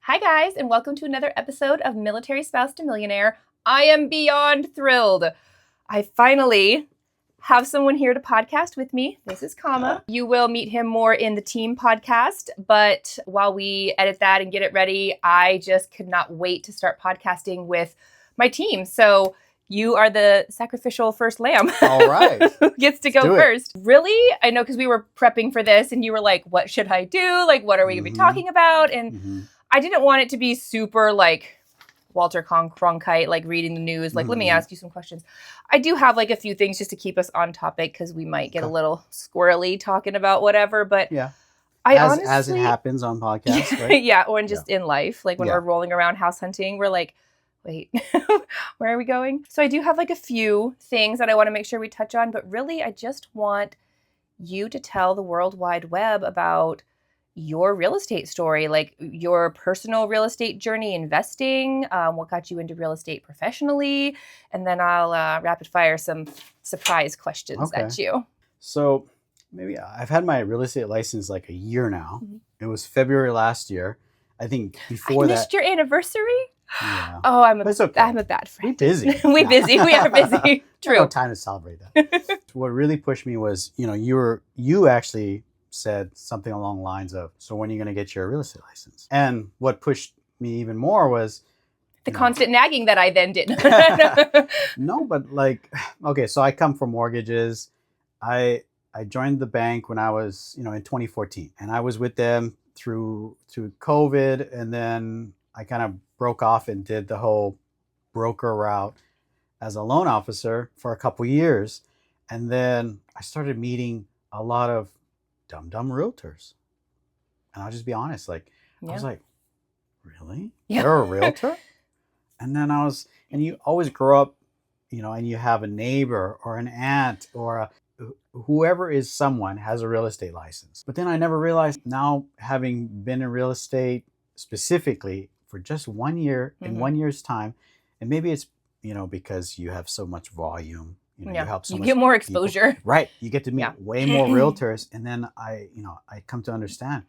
Hi guys, and welcome to another episode of Military Spouse to Millionaire. I am beyond thrilled. I finally have someone here to podcast with me. This is Kama. You will meet him more in the team podcast, but while we edit that and get it ready, I just could not wait to start podcasting with my team. So you are the sacrificial first lamb. All right. Who gets to go first. Really? I know, because we were prepping for this and you were like, what should I do? Like, what are we going to be talking about? And I didn't want it to be super like Walter Cronkite, like reading the news. Like, let me ask you some questions. I do have like a few things just to keep us on topic because we might get a little squirrely talking about whatever. But yeah, honestly, as it happens on podcasts, right? Yeah, or just in life, like when we're rolling around house hunting, we're like, wait, where are we going? So I do have like a few things that I want to make sure we touch on, but really I just want you to tell the World Wide Web about your real estate story, like your personal real estate journey, investing, what got you into real estate professionally, and then I'll rapid fire some surprise questions at you. So maybe I've had my real estate license like a year now. It was February last year. I think before that. I missed your anniversary? Yeah. Oh, I'm a bad friend. We're busy. We are busy. True. No time to celebrate that. What really pushed me was, you actually said something along the lines of, so when are you going to get your real estate license? And what pushed me even more was the constant nagging that I then did. No, but like, okay, so I come from mortgages. I joined the bank when I was, in 2014, and I was with them through COVID, and then I kind of broke off and did the whole broker route as a loan officer for a couple years. And then I started meeting a lot of dumb realtors. And I'll just be honest, I was like, really? Yeah. You're a realtor? And then and you always grow up, and you have a neighbor or an aunt or whoever is someone has a real estate license. But then I never realized, now having been in real estate specifically for just 1 year, in 1 year's time, and maybe it's, because you have so much volume, you help so much. You get more exposure. People. Right. You get to meet way more realtors. And then I come to understand,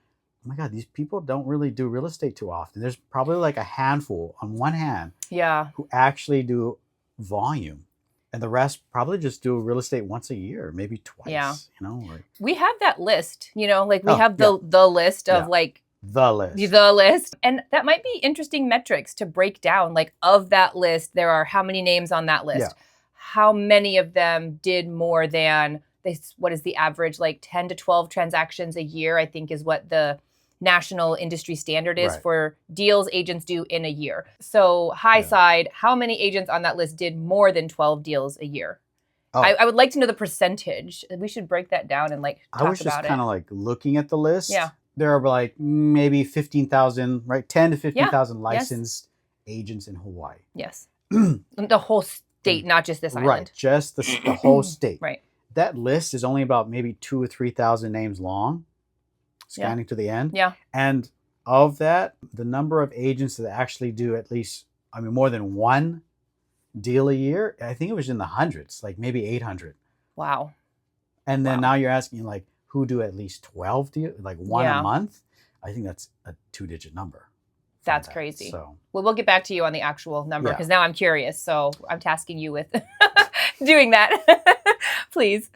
oh my God, these people don't really do real estate too often. There's probably like a handful on one hand who actually do volume. And the rest probably just do real estate once a year, maybe twice. Yeah. We have that list, we have the list of the list. The list. And that might be interesting metrics to break down. Like, of that list, there are how many names on that list? Yeah. How many of them did more than what is the average? Like 10 to 12 transactions a year, I think, is what the national industry standard is for deals agents do in a year. So high side, how many agents on that list did more than 12 deals a year? Oh. I would like to know the percentage. We should break that down and talk about it. I was just kind of looking at the list. Yeah. There are maybe 15,000, right? 10 to 15,000 licensed agents in Hawaii. Yes. The whole state, not just this island. Right. Just the whole state. Right. That list is only about maybe 2,000 or 3,000 names long, scanning to the end. Yeah. And of that, the number of agents that actually do at least, more than one deal a year, I think it was in the hundreds, like maybe 800. Wow. And then now you're asking who do at least 12 deals, like one a month? I think that's a 2-digit number. That's crazy. So, well, we'll get back to you on the actual number because now I'm curious. So I'm tasking you with doing that, please.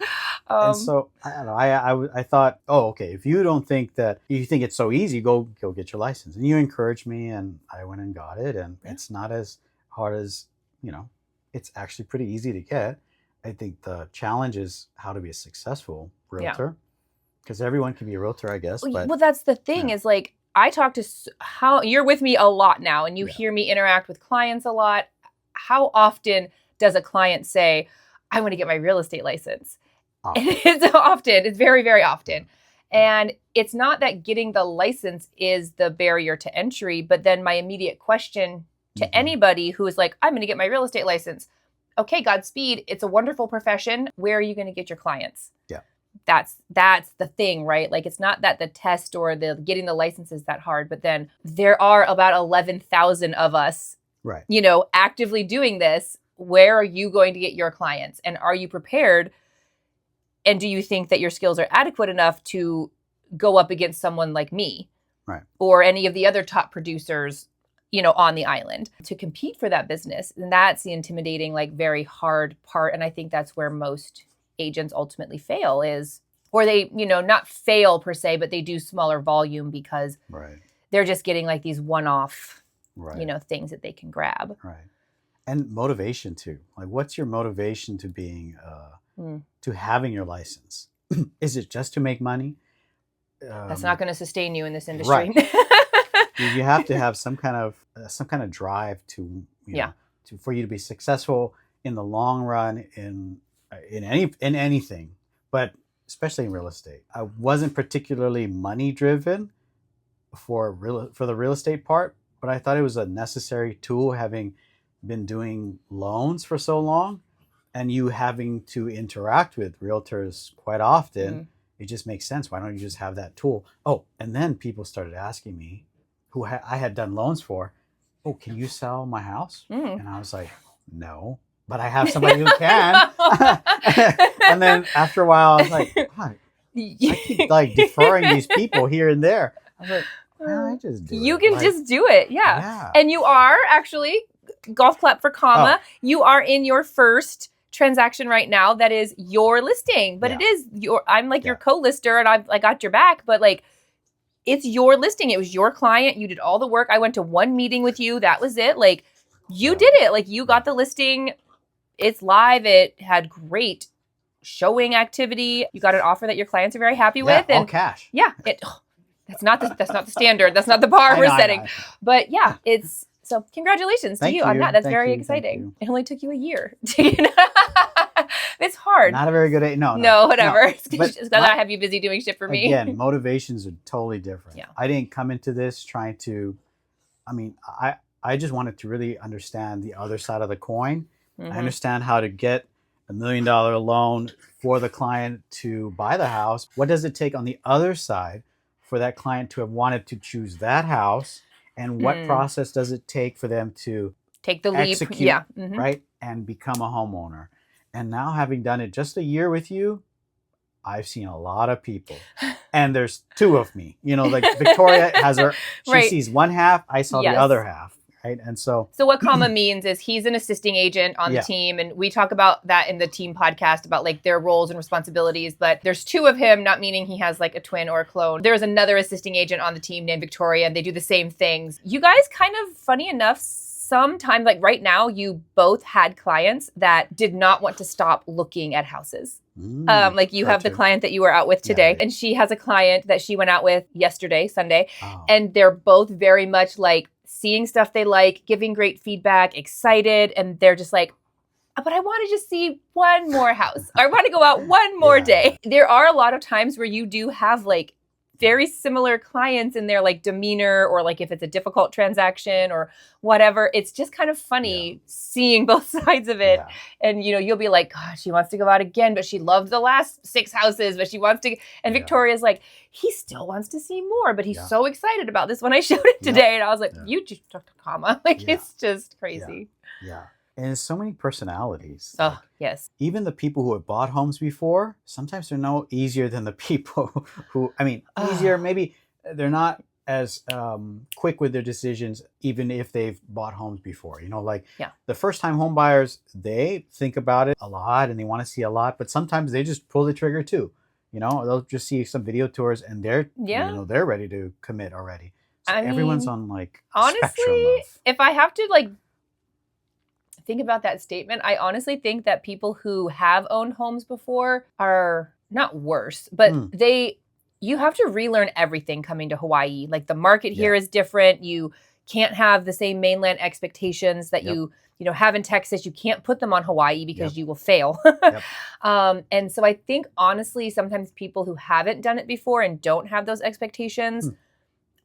And so I don't know. I thought, okay, if you don't think that, you think it's so easy, go get your license. And you encouraged me, and I went and got it. And it's not as hard as, it's actually pretty easy to get. I think the challenge is how to be a successful realtor, because everyone can be a realtor, I guess. Well, that's the thing is I talk to you're with me a lot now, and you hear me interact with clients a lot. How often does a client say, I want to get my real estate license? Often. It's often. It's very, very often. And it's not that getting the license is the barrier to entry, but then my immediate question to anybody who is like, I'm going to get my real estate license. Okay, Godspeed. It's a wonderful profession. Where are you going to get your clients? Yeah. That's the thing, right? Like, it's not that the test or the getting the license is that hard, but then there are about 11,000 of us, right, actively doing this. Where are you going to get your clients? And are you prepared? And do you think that your skills are adequate enough to go up against someone like me? Right. or any of the other top producers, on the island to compete for that business. And that's the intimidating, like very hard part. And I think that's where most agents ultimately fail or they, not fail per se, but they do smaller volume because they're just getting like these one-off, things that they can grab. Right. And motivation too. Like, what's your motivation to being, to having your license? Is it just to make money? That's not going to sustain you in this industry. Right. You have to have some kind of drive to, for you to be successful in the long run in anything, but especially in real estate. I wasn't particularly money driven for the real estate part, but I thought it was a necessary tool, having been doing loans for so long and you having to interact with realtors quite often. It just makes sense. Why don't you just have that tool? Oh, and then people started asking me, who I had done loans for, oh, can you sell my house? And I was like, no, but I have somebody who can. And then after a while, I was like, I keep like deferring these people here and there. I was like, I just do it. You can just do it. Yeah. And you are actually, golf clap for comma, you are in your first transaction right now that is your listing, but it is I'm like your co-lister and I got your back, but like, it's your listing. It was your client. You did all the work. I went to one meeting with you. That was it. Like, you did it. Like, you got the listing. It's live. It had great showing activity. You got an offer that your clients are very happy with. And all cash. Yeah. That's not the standard. That's not the bar we're setting. But yeah, so congratulations to you on that. That's very exciting. It only took you a year. It's hard. Not a very good age. No, whatever. It's But because I have you busy doing shit for me. Again, motivations are totally different. Yeah. I didn't come into this trying to, I just wanted to really understand the other side of the coin. I understand how to get $1 million loan for the client to buy the house. What does it take on the other side for that client to have wanted to choose that house? And what process does it take for them to take the leap, right, and become a homeowner? And now, having done it just a year with you, I've seen a lot of people, and there's two of me. Like Victoria has she sees one half, I saw the other half, right? And so what comma means is he's an assisting agent on the team, and we talk about that in the team podcast about like their roles and responsibilities. But there's two of him, not meaning he has like a twin or a clone. There's another assisting agent on the team named Victoria, and they do the same things. You guys kind of, funny enough, sometimes, like right now, you both had clients that did not want to stop looking at houses. Like you have the client that you were out with today, and she has a client that she went out with yesterday, Sunday, and they're both very much like seeing stuff they like, giving great feedback, excited, and they're just like, but I want to just see one more house. I want to go out one more day. There are a lot of times where you do have like very similar clients in their like demeanor, or like if it's a difficult transaction or whatever. It's just kind of funny seeing both sides of it. And you'll be like, God, she wants to go out again, but she loved the last 6 houses, but she wants to. And Victoria's like, he still wants to see more, but he's so excited about this when I showed it today. And I was like, you just talked to comma. Like it's just crazy. And there's so many personalities. Oh, yes. Even the people who have bought homes before, sometimes they're no easier than the people who, easier, maybe they're not as quick with their decisions, even if they've bought homes before. The first time home buyers, they think about it a lot and they want to see a lot, but sometimes they just pull the trigger too. They'll just see some video tours and they're, they're ready to commit already. So everyone's on like honestly, if I have to like think about that statement, I honestly think that people who have owned homes before are not worse, but you have to relearn everything coming to Hawaii. Like the market here is different. You can't have the same mainland expectations that you have in Texas. You can't put them on Hawaii because you will fail. And so I think honestly, sometimes people who haven't done it before and don't have those expectations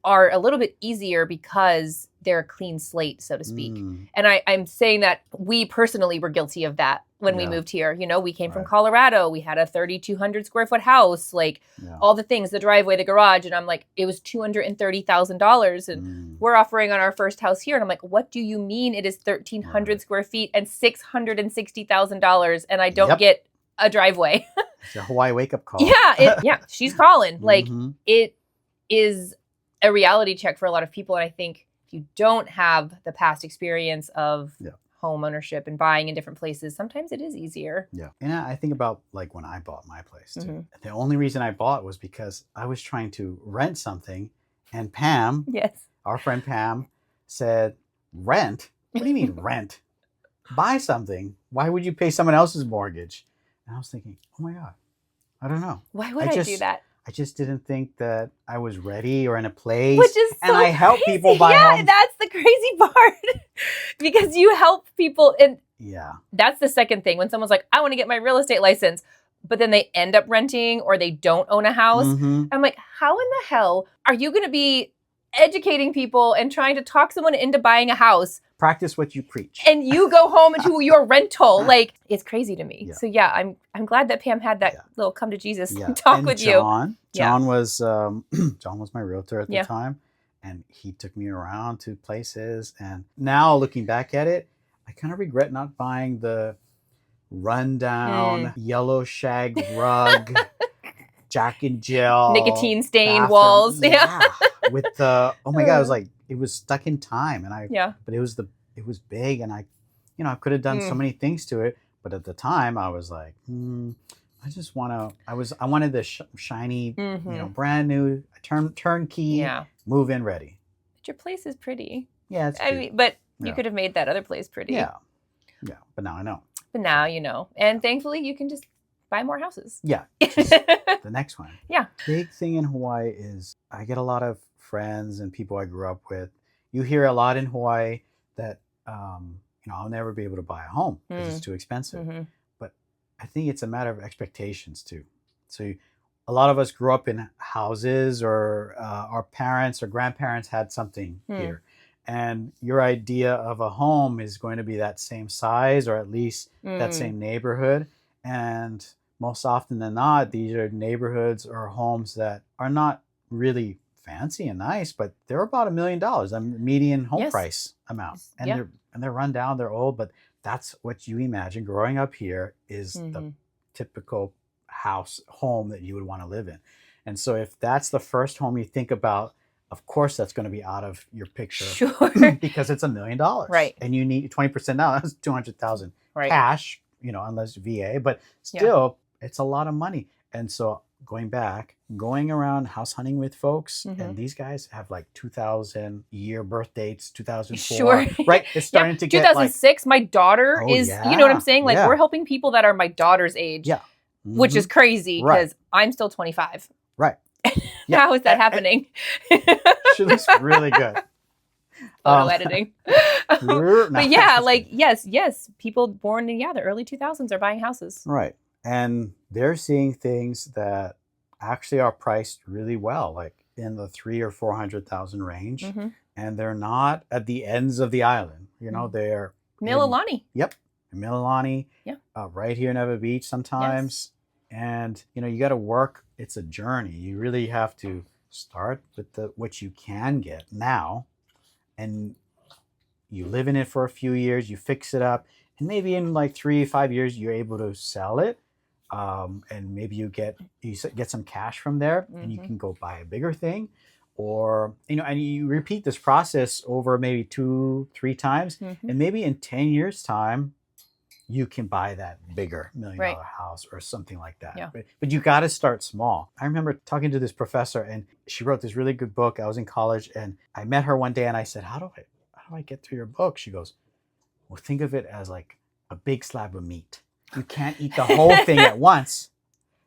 are a little bit easier because they're a clean slate, so to speak. And I'm saying that we personally were guilty of that when we moved here. We came from Colorado. We had a 3,200 square foot house, like all the things, the driveway, the garage. And I'm like, it was $230,000. And we're offering on our first house here. And I'm like, what do you mean it is 1,300 square feet and $660,000 and I don't get a driveway? It's a Hawaii wake up call. She's calling. Like it is a reality check for a lot of people. And I think if you don't have the past experience of home ownership and buying in different places, sometimes it is easier. Yeah. And I think about like when I bought my place too. The only reason I bought was because I was trying to rent something, and Pam, our friend Pam, said, rent? What do you mean rent? Buy something. Why would you pay someone else's mortgage? And I was thinking, oh my God, I don't know. Why would I do that? I just didn't think that I was ready or in a place. Which is and I help crazy. people buy homes. Yeah, that's the crazy part. Because you help people. And that's the second thing. When someone's like, I want to get my real estate license, but then they end up renting or they don't own a house. I'm like, how in the hell are you going to be educating people and trying to talk someone into buying a house? Practice what you preach. And you go home into your rental. Like, it's crazy to me. So I'm glad that Pam had that little come to Jesus talk and with John was John was my realtor at the time, and he took me around to places. And now looking back at it, I kind of regret not buying the rundown yellow shag rug, Jack and Jill, nicotine stained walls. With the oh my God, it was like it was stuck in time, and but it was big, and I could have done so many things to it, but at the time I was like, I just want to. I wanted the shiny, brand new turnkey, move in ready. But your place is pretty. Yeah, it's I mean, but you could have made that other place pretty. Yeah. But now I know. But now you know, and thankfully you can just buy more houses. Yeah. The next one. Yeah. Big thing in Hawaii is I get a lot of friends and people I grew up with. You hear a lot in Hawaii that I'll never be able to buy a home because it's too expensive. But I think it's a matter of expectations too. So a lot of us grew up in houses, or our parents or grandparents had something here. And your idea of a home is going to be that same size, or at least that same neighborhood. And most often than not, these are neighborhoods or homes that are not really fancy and nice, but they're about $1 million, a median home price amount. And they're run down, they're old, but that's what you imagine growing up here is the typical home that you would want to live in. And so if that's the first home you think about, of course that's going to be out of your picture. Sure. Because it's $1 million. Right. And you need 20% now, that's $200,000 cash, unless VA, but still it's a lot of money. And so going around house hunting with folks, and these guys have like 2000 year birth dates, 2004, right? It's starting to get 2006. My daughter is, you know what I'm saying? Like we're helping people that are my daughter's age, which is crazy because I'm still 25. Right. How is that happening? She looks really good. Photo editing. But yes, people born in the early 2000s are buying houses. Right. And they're seeing things that actually are priced really well, like in the $300,000 or $400,000 range. And they're not at the ends of the island. They're Mililani. Yep. Mililani. Yeah. Right here in Eva Beach sometimes. Yes. And you got to work. It's a journey. You really have to start with what you can get now, and you live in it for a few years. You fix it up, and maybe in like 3-5 years you're able to sell it. And maybe you get some cash from there, and you can go buy a bigger thing, or and you repeat this process over maybe 2-3 times, and maybe in 10 years time you can buy that bigger $1 million house or something like that. But you got to start small. I remember talking to this professor, and she wrote this really good book. I was in college, and I met her one day, and I said, how do I get through your book? She goes, well, think of it as like a big slab of meat. You can't eat the whole thing at once.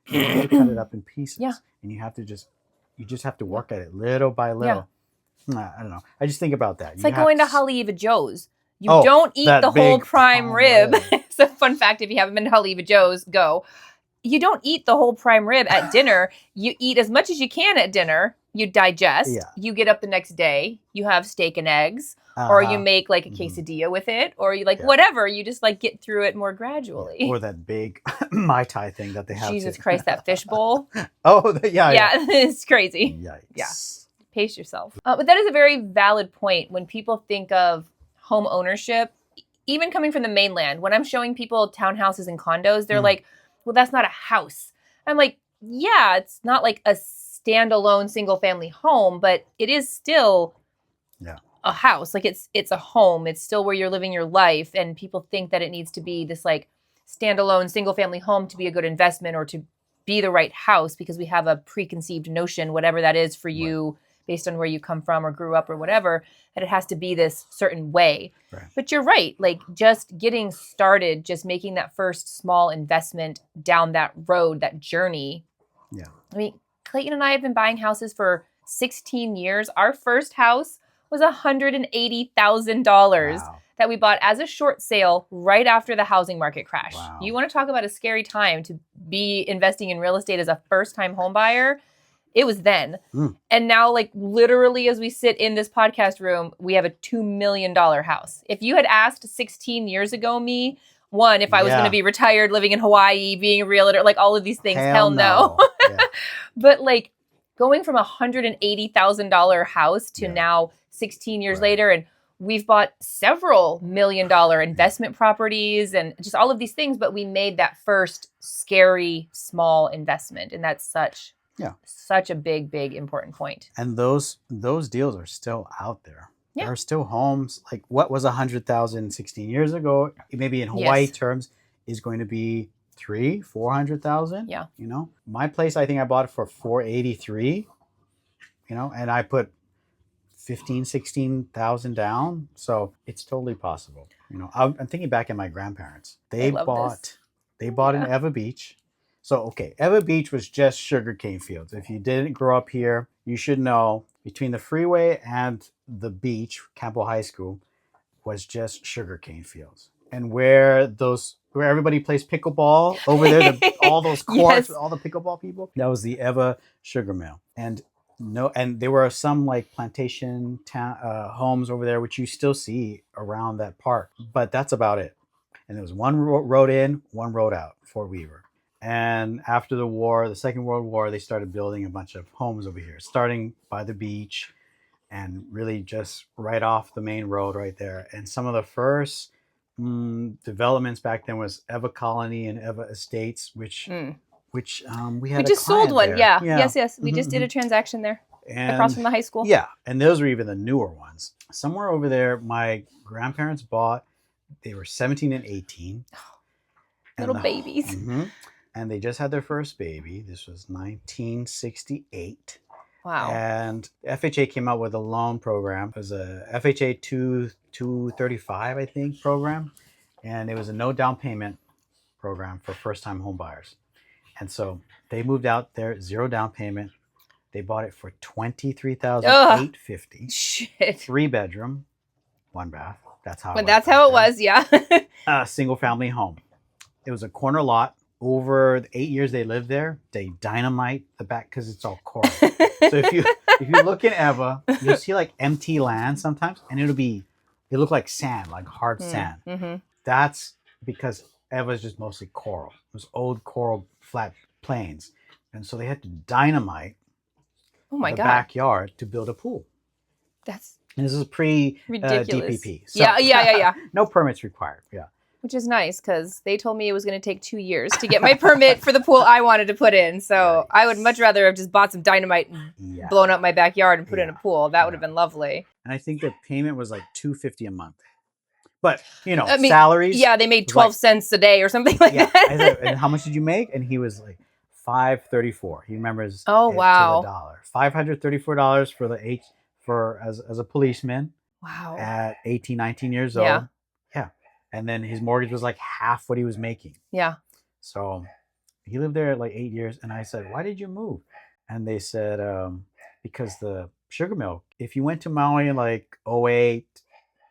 You have to cut it up in pieces. And you just have to work at it little by little. I don't know. I just think about that. It's like going to Haleiwa Joe's. You don't eat the whole prime rib. It's a fun fact. If you haven't been to Haleiwa Joe's, go. You don't eat the whole prime rib at dinner. You eat as much as you can at dinner. You digest. You get up the next day. You have steak and eggs. Or you make like a quesadilla with it, or you whatever. You just like get through it more gradually. Or that big Mai Tai thing that they have. Jesus Christ, that fish bowl. It's crazy. Yikes. Yeah, pace yourself. But that is a very valid point when people think of home ownership, even coming from the mainland. When I'm showing people townhouses and condos, they're like, "Well, that's not a house." I'm like, "Yeah, it's not like a standalone single family home, but it is still a house. Like it's a home. It's still where you're living your life. And people think that it needs to be this like standalone single family home to be a good investment or to be the right house, because we have a preconceived notion, whatever that is for you, based on where you come from or grew up or whatever, that it has to be this certain way. Right. But you're right. Like just getting started, just making that first small investment down that road, that journey. Yeah. I mean, Clayton and I have been buying houses for 16 years. Our first house was $180,000 that we bought as a short sale right after the housing market crash. Wow. You want to talk about a scary time to be investing in real estate as a first-time home buyer? It was then. And now, like literally as we sit in this podcast room, we have a $2 million house. If you had asked 16 years ago me, one, if I was going to be retired, living in Hawaii, being a realtor, like all of these things, hell no. But like going from $180,000 house to now 16 years later, and we've bought several $1 million investment properties and just all of these things, but we made that first scary small investment. And that's such a big, important point. And those deals are still out there. There are still homes. Like what was 100,000 16 years ago, maybe in Hawaii terms, is going to be 400,000. Yeah. You know, my place, I think I bought it for 483, you know, and I put 16,000 down. So it's totally possible. You know, I'm thinking back at my grandparents. They bought in Eva Beach. So, okay, Eva Beach was just sugarcane fields. If you didn't grow up here, you should know between the freeway and the beach, Campo High School, was just sugarcane fields. And where everybody plays pickleball over there, all those courts with all the pickleball people, that was the Eva Sugar Mill. And there were some like plantation homes over there, which you still see around that park. But that's about it. And there was one road in, one road out, Fort Weaver. And after the war, the Second World War, they started building a bunch of homes over here, starting by the beach and really just right off the main road right there. And some of the first developments back then was Eva Colony and Eva Estates, which we had. We just sold one. There. Yeah. Yes. We just did a transaction there across from the high school. Yeah. And those were even the newer ones. Somewhere over there, my grandparents bought, they were 17 and 18. Little babies. And they just had their first baby. This was 1968. Wow. And FHA came out with a loan program. It was a FHA 235, I think, program. And it was a no down payment program for first-time home buyers. And so they moved out there, 0 down payment. They bought it for $23,850. Shit. 3-bedroom, 1 bath. That's how it was, yeah. A single family home. It was a corner lot. Over the 8 years they lived there, they dynamite the back because it's all coral. So if you look in Eva, you'll see like empty land sometimes, and it look like sand, like hard sand. That's because Eva is just mostly coral. It was old coral flat plains, and so they had to dynamite the backyard to build a pool. And this is pre DPP. So, yeah. No permits required. Yeah. Which is nice because they told me it was going to take 2 years to get my permit for the pool I wanted to put in. So I would much rather have just bought some dynamite and blown up my backyard and put in a pool. That would have been lovely. And I think the payment was like $250 a month. But, you know, salaries. Yeah, they made 12 cents a day or something like that. I said, and how much did you make? And he was like $5.34. He remembers to the dollar. $534 as a policeman. Wow. At 18, 19 years old. Yeah. And then his mortgage was like half what he was making. Yeah. So he lived there like 8 years. And I said, why did you move? And they said, because the sugar mill, if you went to Maui in like 08,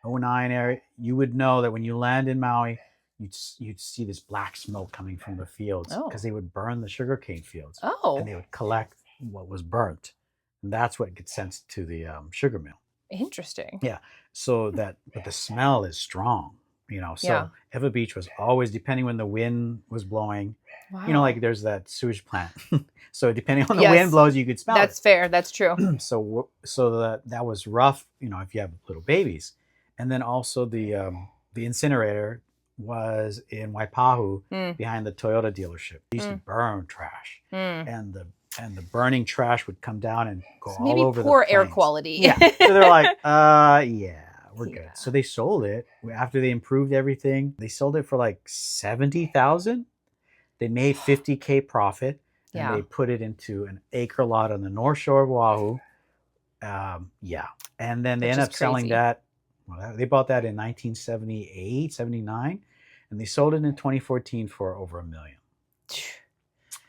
09 area, you would know that when you land in Maui, you'd see this black smoke coming from the fields because they would burn the sugarcane fields. And they would collect what was burnt. And that's what gets sent to the sugar mill. Interesting. Yeah. But the smell is strong. You know, so Eva Beach was always, depending when the wind was blowing, you know, like there's that sewage plant. So depending on the wind blows, you could smell That's fair. That's true. So that was rough, you know, if you have little babies. And then also the incinerator was in Waipahu behind the Toyota dealership. They used to burn trash. And and the burning trash would come down and go So all maybe over the poor air planes. quality. Yeah. So they're like, yeah, we're Yeah. good. So they sold it after they improved everything. They sold it for like 70,000. They made 50K profit, and Yeah. they put it into an acre lot on the North Shore of Oahu. Yeah. And then they Which ended is up selling crazy. that. Well, they bought that in 1978, 79, and they sold it in 2014 for over $1 million.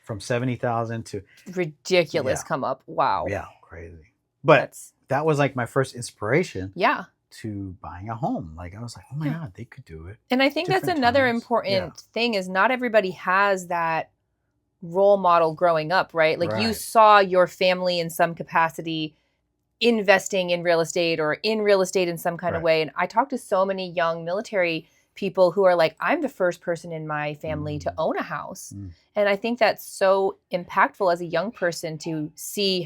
From 70,000 to Ridiculous Yeah. come up. Wow. yeah, crazy. But That's that was like my first inspiration yeah. to buying a home. Like I was like, oh my Yeah. God, they could do it. And I think that's Different another times. important thing is not everybody has that role model growing up, right? Like you Right. saw your family in some capacity investing in real estate or in real estate in some kind of Right. way. And I talk to so many young military people who are like, I'm the first person in my family to own a house. Mm. And I think that's so impactful as a young person to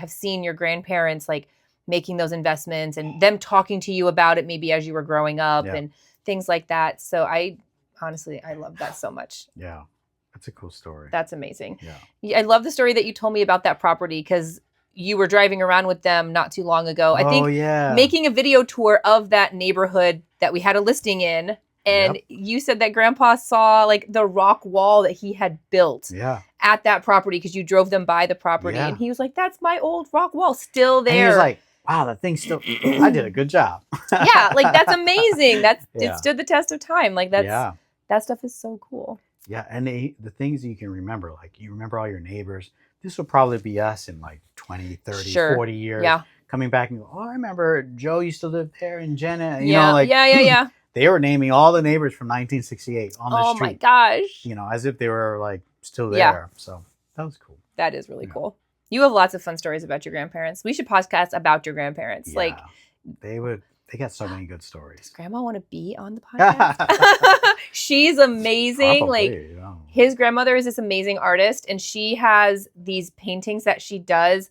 have seen your grandparents like making those investments and them talking to you about it maybe as you were growing up Yeah. and things like that. So I love that so much. Yeah. That's a cool story. That's amazing. Yeah. I love the story that you told me about that property because you were driving around with them not too long ago. I think yeah. making a video tour of that neighborhood that we had a listing in. And Yep. you said that Grandpa saw like the rock wall that he had built Yeah. at that property because you drove them by the property. Yeah. And he was like, that's my old rock wall still there. And he was like, wow, that thing's still, I did a good job. Yeah, like that's amazing. Yeah. It stood the test of time. Like Yeah. that stuff is so cool. Yeah. And the things you can remember, like you remember all your neighbors. This will probably be us in like 20, 30, Sure. 40 years. Yeah. Coming back and go, oh, I remember Joe used to live there and Jenna. You yeah. know, like, yeah. They were naming all the neighbors from 1968 on the Oh street. my gosh. You know, as if they were like still there. Yeah. So that was cool. That is really Yeah. cool. You have lots of fun stories about your grandparents. We should podcast about your grandparents. Yeah. Like, they got so many good stories. does Grandma want to be on the podcast? She's amazing. Probably, Like, yeah. his grandmother is this amazing artist, and she has these paintings that she does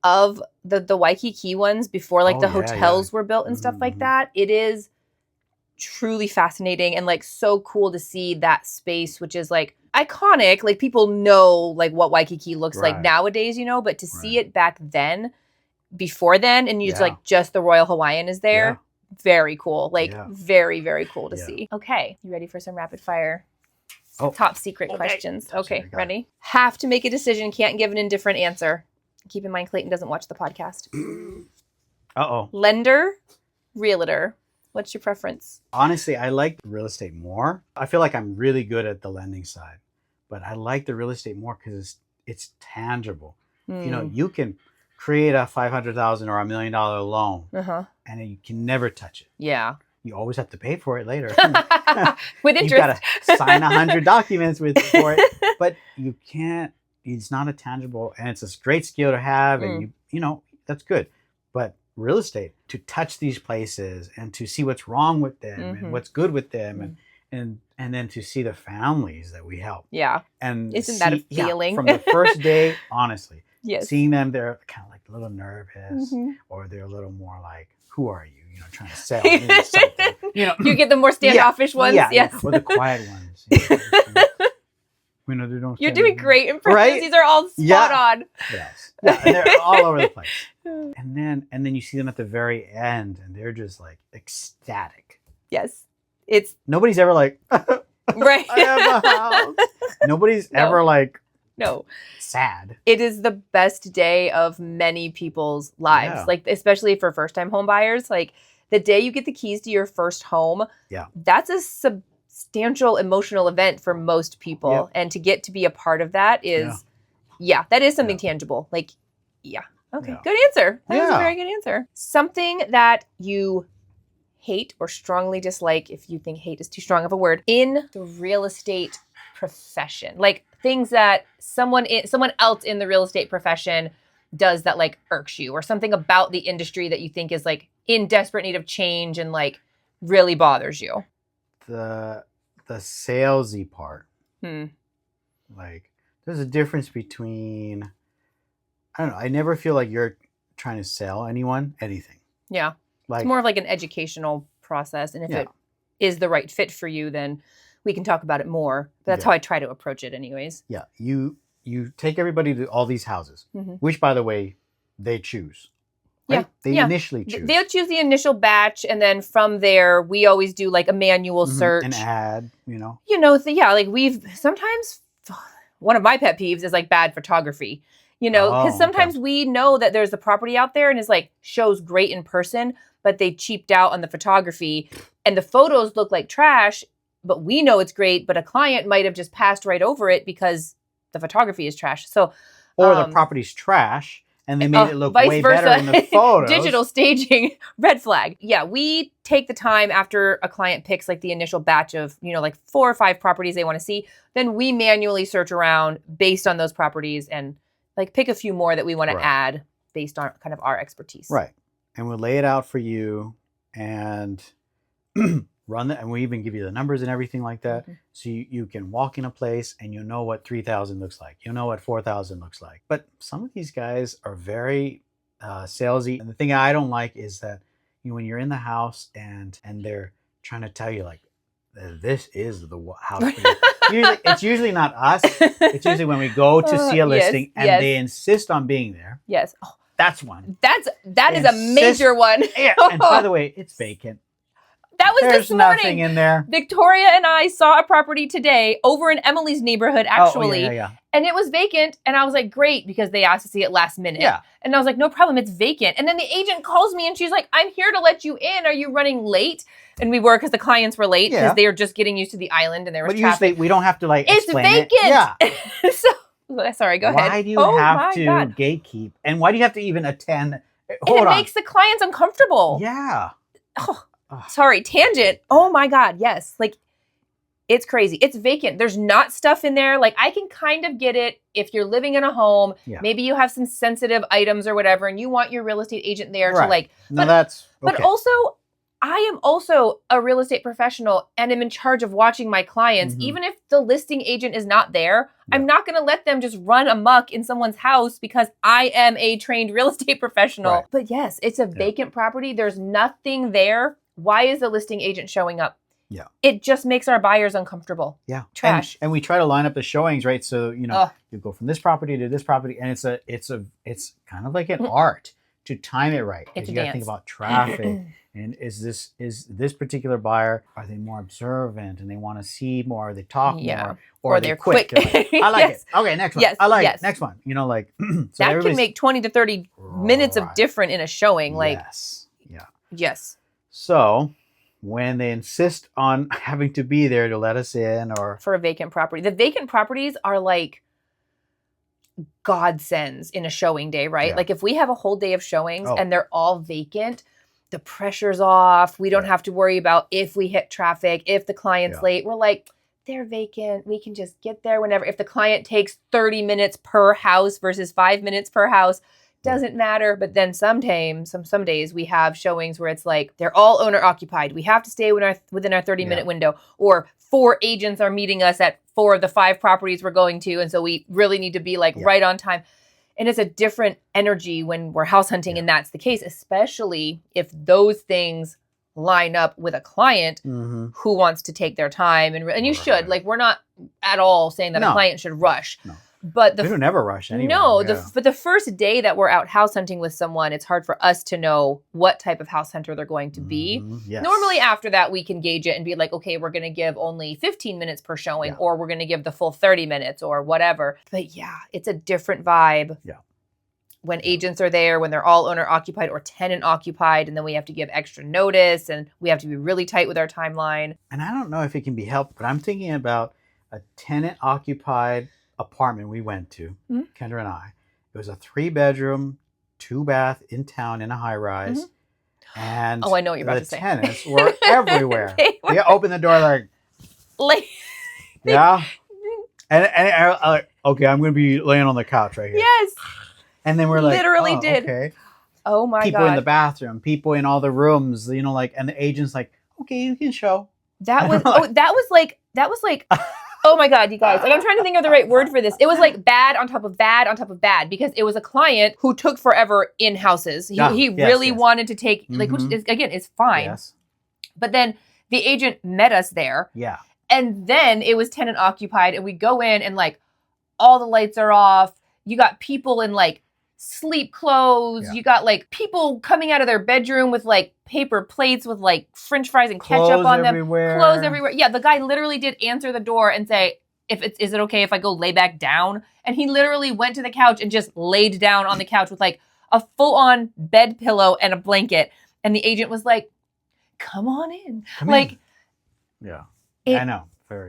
of the Waikiki ones before like Oh, the yeah, hotels were built and stuff like Mhm. that. It is truly fascinating and like so cool to see that space, which is like iconic. Like people know like what Waikiki looks like Right. nowadays, you know, but to see Right. it back then, before then, and it's Yeah. like just the Royal Hawaiian is there. Yeah. Very cool. Like Yeah. very, very cool to Yeah. see. Okay. You ready for some rapid fire? Oh. Top secret Okay. questions. Top Okay. secret, got it. Ready? Have to make a decision. Can't give an indifferent answer. Keep in mind, Clayton doesn't watch the podcast. Uh-oh. Lender, realtor. What's your preference? Honestly, I like real estate more. I feel like I'm really good at the lending side, but I like the real estate more because it's tangible. You know, you can create a $500,000 or $1 million loan, Uh-huh. and you can never touch it. Yeah. You always have to pay for it later. With You interest. gotta sign 100 documents for it, but you can't. It's not a tangible, and it's a great skill to have, and you know that's good. But real estate, to touch these places and to see what's wrong with them and what's good with them, and then to see the families that we help. Yeah. And Isn't that a yeah, feeling? from the first day? Honestly, Yes. seeing them, they're kind of like a little nervous, Mhm. or they're a little more like, "Who are you?" You know, trying to sell me something. You know, You get the more standoffish ones. yeah, Yes. or the quiet ones. You know, they don't. You're say doing anything. great impressions. Right? These are all spot Yeah. on. Yes, yeah, and they're all over the place. And then you see them at the very end, and they're just like ecstatic. Yes. It's Nobody's ever like, right. I have a house. Nobody's No. ever like No. sad. It is the best day of many people's lives. Yeah. Like, especially for first-time home buyers. Like, the day you get the keys to your first home, Yeah. that's a substantial emotional event for most people. Yep. And to get to be a part of that is, that is something tangible. Like, okay, Yeah. good answer. That was a Yeah. very good answer. Something that you hate or strongly dislike, if you think hate is too strong of a word, in the real estate profession. Like things that someone else in the real estate profession does that like irks you, or something about the industry that you think is like in desperate need of change and like really bothers you. The salesy part. Like, there's a difference between, I don't know, I never feel like you're trying to sell anyone anything. Yeah. Like, It's more of like an educational process. And if Yeah. it is the right fit for you, then we can talk about it more. But that's Yeah. how I try to approach it anyways. yeah, you you take everybody to all these houses, which, by the way, they choose. Right? Yeah. They initially choose. They'll choose the initial batch, and then from there, we always do like a manual search. An ad, like we've sometimes, one of my pet peeves is like bad photography, because sometimes we know that there's a property out there and is like shows great in person, but they cheaped out on the photography and the photos look like trash, but we know it's great, but a client might have just passed right over it because the photography is trash. So, or the property's trash. And they made it look way better in the photos. Digital staging, red flag. Yeah, we take the time after a client picks like the initial batch of, like 4 or 5 properties they want to see. Then we manually search around based on those properties and like pick a few more that we want to add based on kind of our expertise. Right. And we'll lay it out for you and run it. And we even give you the numbers and everything like that. So you can walk in a place and you know what 3,000 looks like. You know what 4,000 looks like. But some of these guys are very salesy. And the thing I don't like is that when you're in the house and they're trying to tell you like, this is the house. It's usually not us. It's usually when we go to see a listing and they insist on being there. Yes. Oh, that's one. That is a major one. Yeah. And by the way, it's vacant. That was There's this morning. Nothing in there. Victoria and I saw a property today over in Emily's neighborhood, actually. Yeah. And it was vacant. And I was like, great, because they asked to see it last minute. Yeah. And I was like, no problem, it's vacant. And then the agent calls me and she's like, I'm here to let you in. Are you running late? And we were, because the clients were late, because they were just getting used to the island and there was traffic. Usually we don't have to it's explain vacant. It. Yeah. So, sorry, go ahead. Why do you have to gatekeep? And why do you have to even attend? Hold on. It makes the clients uncomfortable. Yeah. Sorry, tangent. Oh my God, yes. Like, it's crazy. It's vacant. There's not stuff in there. Like, I can kind of get it if you're living in a home. Yeah. Maybe you have some sensitive items or whatever, and you want your real estate agent there to like. No, that's okay. But also, I am also a real estate professional and am in charge of watching my clients. Even if the listing agent is not there, I'm not going to let them just run amok in someone's house because I am a trained real estate professional. Right. But yes, it's a vacant property. There's nothing there. Why is the listing agent showing up? Yeah. It just makes our buyers uncomfortable. Yeah. Trash. And we try to line up the showings, right? So, you go from this property to this property, and it's kind of like an art to time it right. It's you got to think about traffic. And is this particular buyer, are they more observant and they want to see more, or they talk more, or they're quick? They're like, I like it. Okay, next one. Yes. I like it. Next one. So that can make 20 to 30 minutes of different in a showing. Like, yes. Yeah. Yes. So when they insist on having to be there to let us in, or for a vacant property, the vacant properties are like godsends in a showing day, right? Yeah. Like if we have a whole day of showings and they're all vacant, the pressure's off. We don't have to worry about if we hit traffic, if the client's late. We're like, they're vacant. We can just get there whenever. If the client takes 30 minutes per house versus 5 minutes per house, doesn't matter. But then some days we have showings where it's like they're all owner occupied. We have to stay within our 30-minute window, or 4 agents are meeting us at 4 of the 5 properties we're going to. And so we really need to be like right on time. And it's a different energy when we're house hunting, and that's the case, especially if those things line up with a client who wants to take their time. And you should. Like, we're not at all saying that a client should rush. No. But we don't never rush anyway. No, but the first day that we're out house hunting with someone, it's hard for us to know what type of house hunter they're going to be. Yes. Normally after that, we can gauge it and be like, okay, we're going to give only 15 minutes per showing, or we're going to give the full 30 minutes or whatever. But yeah, it's a different vibe. Yeah. When agents are there, when they're all owner occupied or tenant occupied, and then we have to give extra notice and we have to be really tight with our timeline. And I don't know if it can be helped, but I'm thinking about a tenant occupied apartment we went to, Kendra and I. It was a 3-bedroom, 2-bath in town in a high rise. And I know what you're about to say. The tenants were everywhere. They opened the door like yeah. And I okay, I'm going to be laying on the couch right here. Yes. And then we're like, literally did. Okay. Oh my God. People in the bathroom, people in all the rooms, like, and the agent's like, okay, you can show. That was like, oh my God, you guys. Like, I'm trying to think of the right word for this. It was like bad on top of bad on top of bad, because it was a client who took forever in houses. He really wanted to take, like, which is, again, is fine. Yes. But then the agent met us there. Yeah. And then it was tenant occupied, and we go in and like, all the lights are off. You got people in like sleep clothes. You got like people coming out of their bedroom with like paper plates with like French fries and ketchup on them. Clothes everywhere. Yeah, the guy literally did answer the door and say, is it okay if I go lay back down? And he literally went to the couch and just laid down on the couch with like a full-on bed pillow and a blanket. And the agent was like, come on in. Yeah, I know.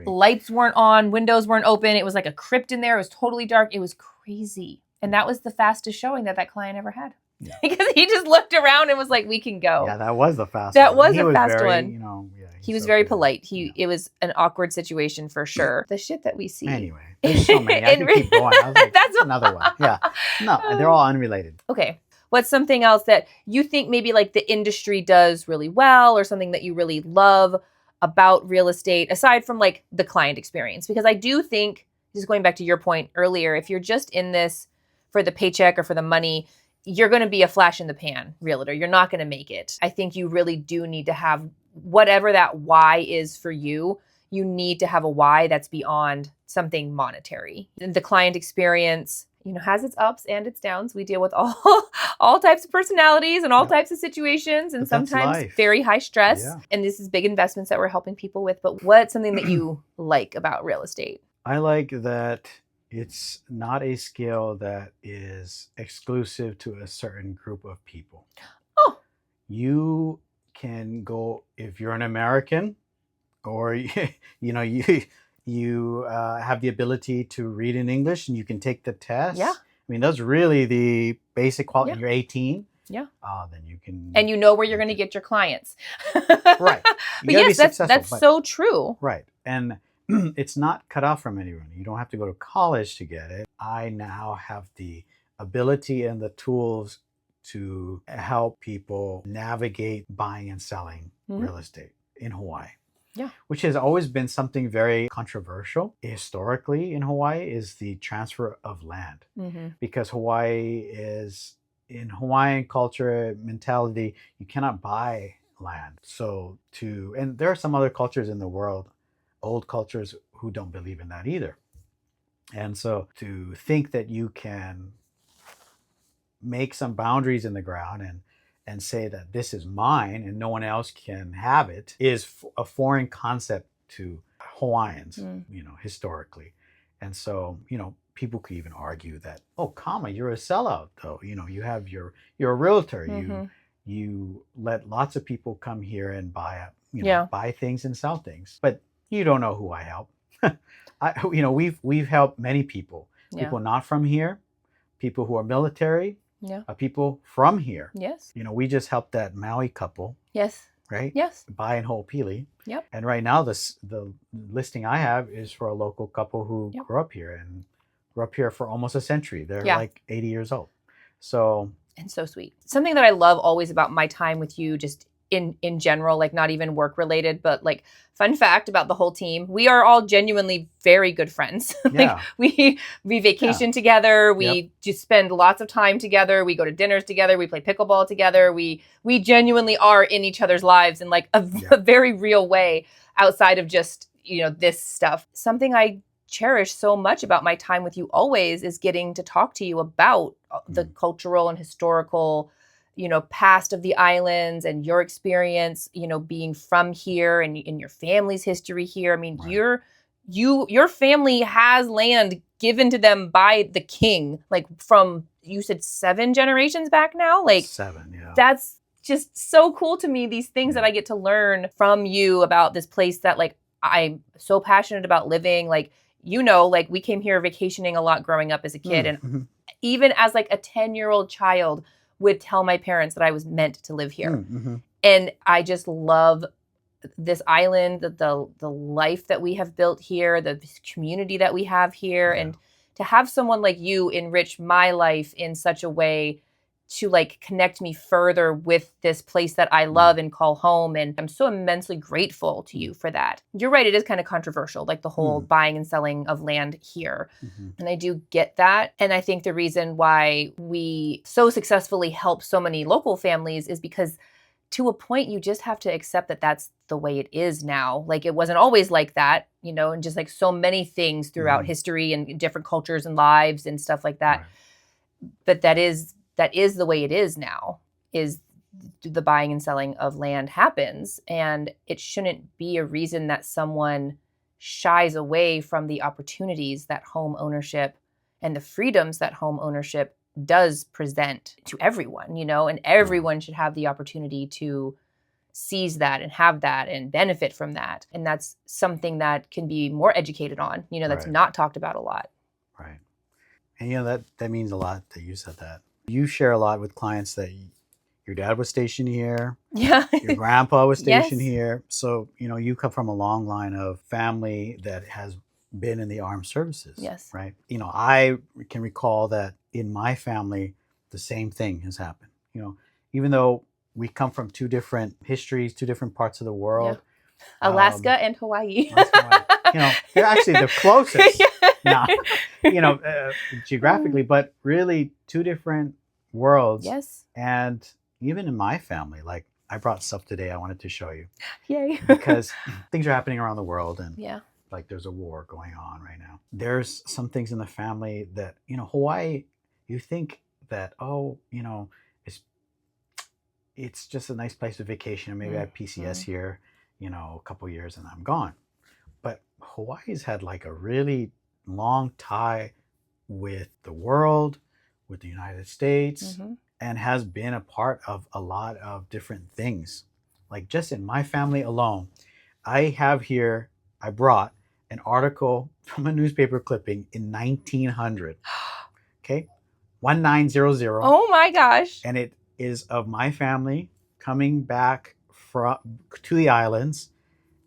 Lights weren't on, windows weren't open. It was like a crypt in there. It was totally dark. It was crazy. And that was the fastest showing that client ever had. Yeah. Because he just looked around and was like, we can go. Yeah, that was the fast one. That was a fast one. You know, he was very polite. It was an awkward situation for sure. The shit that we see. Anyway, there's so many. I can keep going. I was like, that's another one. Yeah. No, they're all unrelated. Okay. What's something else that you think maybe like the industry does really well, or something that you really love about real estate, aside from like the client experience? Because I do think, just going back to your point earlier, if you're just in this for the paycheck or for the money, you're going to be a flash in the pan realtor. You're not going to make it. I think you really do need to have whatever that why is for you. You need to have a why that's beyond something monetary. The client experience, has its ups and its downs. We deal with all types of personalities and all types of situations, and sometimes very high stress. Yeah. And this is big investments that we're helping people with. But what's something that you like about real estate? I like that it's not a skill that is exclusive to a certain group of people. Oh. You can go, if you're an American, or you have the ability to read in English and you can take the test. Yeah. I mean, that's really the basic quality. Yeah. You're 18. Yeah. Then you can. And you know where you're going to get your clients. Right. But yes, that's so true. Right. And it's not cut off from anyone. You don't have to go to college to get it. I now have the ability and the tools to help people navigate buying and selling real estate in Hawaii. Yeah. Which has always been something very controversial historically in Hawaii, is the transfer of land. Mm-hmm. Because Hawaii is, in Hawaiian culture mentality, you cannot buy land. And there are some other cultures in the world, old cultures, who don't believe in that either. And so to think that you can make some boundaries in the ground and say that this is mine and no one else can have it is a foreign concept to Hawaiians, historically. And so, people could even argue that, oh, you're a sellout though. You're a realtor. Mm-hmm. You let lots of people come here and buy things and sell things, but you don't know who I help. We've helped many people not from here, people who are military, people from here. Yes. We just helped that Maui couple. Yes. Right? Yes. Buy in Ho'opili. Yep. And right now the listing I have is for a local couple who grew up here for almost a century. They're like 80 years old. And so sweet. Something that I love always about my time with you, just in general, like not even work related, but like fun fact about the whole team, we are all genuinely very good friends. Like we vacation together. We just spend lots of time together. We go to dinners together. We play pickleball together. We genuinely are in each other's lives in like a very real way outside of just, this stuff. Something I cherish so much about my time with you always is getting to talk to you about the cultural and historical past of the islands and your experience, being from here and in your family's history here. I mean, your family has land given to them by the king, like from, you said 7 generations back now? Like 7, yeah. That's just so cool to me, these things that I get to learn from you about this place that like I'm so passionate about living. Like, like we came here vacationing a lot growing up as a kid. And even as like a 10-year-old child, would tell my parents that I was meant to live here. Mm-hmm. And I just love this island, the life that we have built here, the community that we have here. Yeah. And to have someone like you enrich my life in such a way to like connect me further with this place that I love and call home. And I'm so immensely grateful to you for that. You're right. It is kind of controversial, like the whole buying and selling of land here. Mm-hmm. And I do get that. And I think the reason why we so successfully help so many local families is because to a point, you just have to accept that that's the way it is now. Like, it wasn't always like that, you know, and just like so many things throughout history and different cultures and lives and stuff like that. Right. But that is the way it is now, is the buying and selling of land happens. And it shouldn't be a reason that someone shies away from the opportunities that home ownership and the freedoms that home ownership does present to everyone, you know, and everyone should have the opportunity to seize that and have that and benefit from that. And that's something that can be more educated on, you know, that's not talked about a lot. Right. And, you know, that means a lot that you said that. You share a lot with clients that your dad was stationed here. Yeah. Your grandpa was stationed here. So, you know, you come from a long line of family that has been in the armed services. Yes. Right. You know, I can recall that in my family, the same thing has happened. You know, even though we come from two different histories, two different parts of the world. Yeah. Alaska and Hawaii. You know, they're actually the closest now, you know, geographically, but really two different worlds. Yes. And even in my family, like, I brought stuff today I wanted to show you. Yay. Because things are happening around the world, and like, there's a war going on right now. There's some things in the family that, you know, Hawaii, you think that, oh, you know, it's just a nice place to vacation, and maybe I have PCS here, you know, a couple years and I'm gone. But Hawaii's had like a really long tie with the world, with the United States, and has been a part of a lot of different things. Like, just in my family alone, I brought an article from a newspaper clipping in 1900. Okay. 1900. Oh my gosh. And it is of my family coming back to the islands.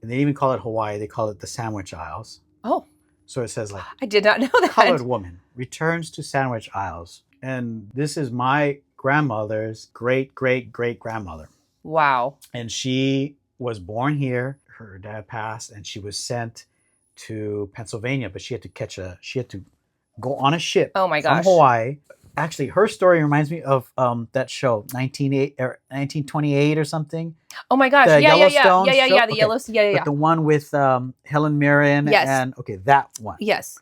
And they even call it Hawaii. They call it the Sandwich Isles. Oh. So it says, like, I did not know that. Colored woman returns to Sandwich Isles. And this is my grandmother's great-great-great-grandmother. Wow. And she was born here. Her dad passed, and she was sent to Pennsylvania, but she had to go on a ship from Hawaii. Actually, her story reminds me of that show, 1928 or something. Oh my gosh. The Yellowstone show? The okay. Yellowstone. Yeah. But the one with Helen Mirren. Yes. And that one. Yes.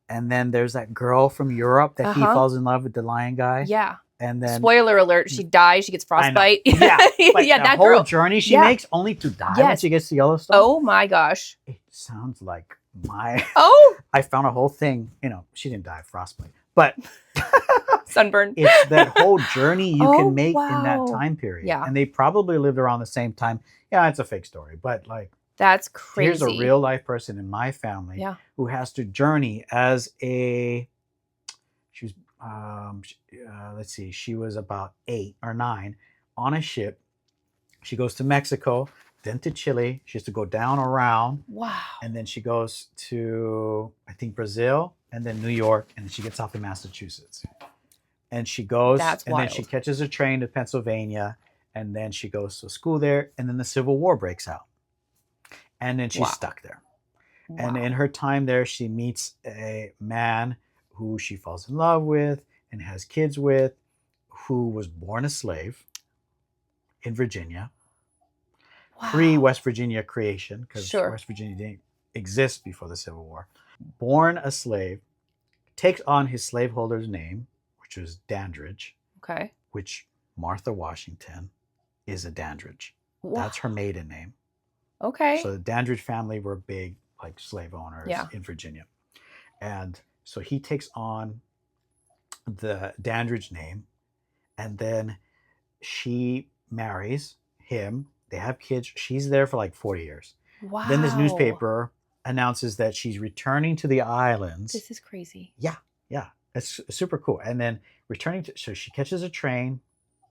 And then there's that girl from Europe that he falls in love with, the lion guy. Yeah. And then, spoiler alert, she dies. She gets frostbite. Yeah. But that whole girl. journey she makes only to die when she gets to Yellowstone. Oh my gosh. It sounds like my... Oh. I found a whole thing. You know, she didn't die of frostbite, but... Sunburn. It's that whole journey you can make in that time period. Yeah. And they probably lived around the same time. Yeah, it's a fake story, but like... That's crazy. Here's a real life person in my family who has to journey as a... She was... let's see, she was about 8 or 9 on a ship. She goes to Mexico, then to Chile. She has to go down around. Wow. And then she goes to, I think, Brazil, and then New York, and then she gets off in Massachusetts. And she goes, then she catches a train to Pennsylvania, and then she goes to school there, and then the Civil War breaks out. And then she's stuck there. Wow. And in her time there, she meets a man who she falls in love with and has kids with, who was born a slave in Virginia, pre-West Virginia creation, because West Virginia didn't exist before the Civil War. Born a slave, takes on his slaveholder's name, which was Dandridge. Okay. Which Martha Washington is a Dandridge. Wow. That's her maiden name. Okay. So the Dandridge family were big, like, slave owners in Virginia. And so he takes on the Dandridge name, and then she marries him. They have kids. She's there for like 40 years. Wow. Then this newspaper announces that she's returning to the islands. This is crazy. Yeah. It's super cool. And then so she catches a train